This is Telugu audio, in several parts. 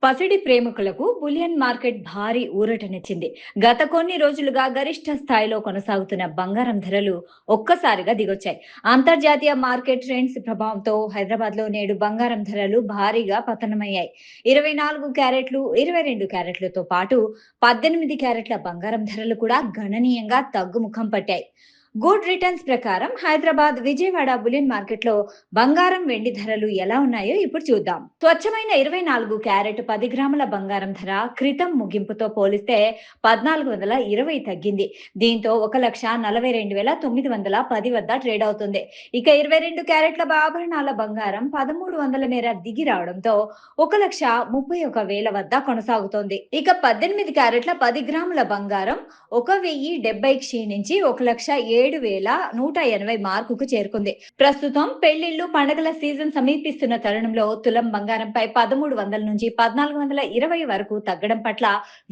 పసిడి ప్రేమికులకు బులియన్ మార్కెట్ భారీ ఊరటనిచ్చింది. గత కొన్ని రోజులుగా గరిష్ట స్థాయిలో కొనసాగుతున్న బంగారం ధరలు ఒక్కసారిగా దిగొచ్చాయి. అంతర్జాతీయ మార్కెట్ ట్రెండ్స్ ప్రభావంతో హైదరాబాద్ లో నేడు బంగారం ధరలు భారీగా పతనమయ్యాయి. 24 క్యారెట్లు, 22 క్యారెట్లతో పాటు 18 క్యారెట్ల బంగారం ధరలు కూడా గణనీయంగా తగ్గుముఖం పట్టాయి. గుడ్ రిటర్న్స్ ప్రకారం హైదరాబాద్, విజయవాడ బులియన్ మార్కెట్ లో బంగారం, వెండి ధరలు ఎలా ఉన్నాయో ఇప్పుడు చూద్దాం. స్వచ్ఛమైన 24 క్యారెట్ 10 గ్రాముల బంగారం ధర క్రితం ముగింపుతో పోలిస్తే 1420 తగ్గింది. దీంతో 1,42,910 వద్ద ట్రేడ్ అవుతుంది. ఇక 22 క్యారెట్ల ఆభరణాల బంగారం 1300 మేర దిగి రావడంతో 1,31,000 వద్ద కొనసాగుతోంది. ఇక 18 క్యారెట్ల 10 గ్రాముల బంగారం 1,070 క్షీణించి 1,07,180 మార్కుకు చేరుకుంది. ప్రస్తుతం పెళ్లిళ్లు, పండుగల సీజన్ సమీపిస్తున్న తరుణంలో తులం బంగారంపై 1300 నుంచి 1420 వరకు తగ్గడం పట్ల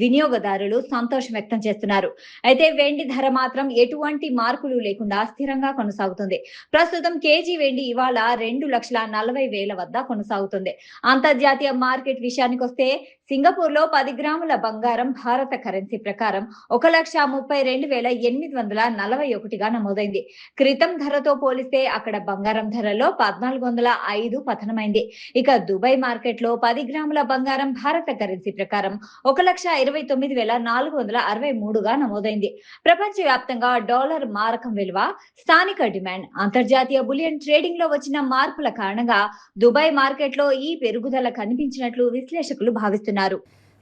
వినియోగదారులు సంతోషం వ్యక్తం చేస్తున్నారు. అయితే వెండి ధర మాత్రం ఎటువంటి మార్పులు లేకుండా స్థిరంగా కొనసాగుతుంది. ప్రస్తుతం కేజీ వెండి ఇవాళ 2,40,000 వద్ద కొనసాగుతుంది. అంతర్జాతీయ మార్కెట్ విషయానికి వస్తే సింగపూర్ లో 10 గ్రాముల బంగారం భారత కరెన్సీ ప్రకారం 1,32,841గా నమోదైంది. క్రితం ధరతో పోలిస్తే అక్కడ బంగారం ధరలో 1,405 పతనమైంది. ఇక దుబాయ్ మార్కెట్ లో 10 గ్రాముల బంగారం భారత కరెన్సీ ప్రకారం 1,29,463గా నమోదైంది. ప్రపంచ వ్యాప్తంగా డాలర్ మారకం విలువ, స్థానిక డిమాండ్, అంతర్జాతీయ బులియన్ ట్రేడింగ్ లో వచ్చిన మార్పుల కారణంగా దుబాయ్ మార్కెట్ లో ఈ పెరుగుదల కనిపించినట్లు విశ్లేషకులు భావిస్తున్నారు.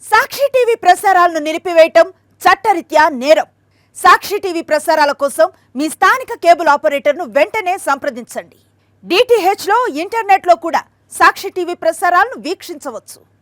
సాక్షి టీవీ ప్రసారాలను నిలిపివేయటం చట్టరీత్యా నేరం. సాక్షి టీవీ ప్రసారాల కోసం మీ స్థానిక కేబుల్ ఆపరేటర్ను వెంటనే సంప్రదించండి. డిటిహెచ్లో, ఇంటర్నెట్లో కూడా సాక్షి టీవీ ప్రసారాలను వీక్షించవచ్చు.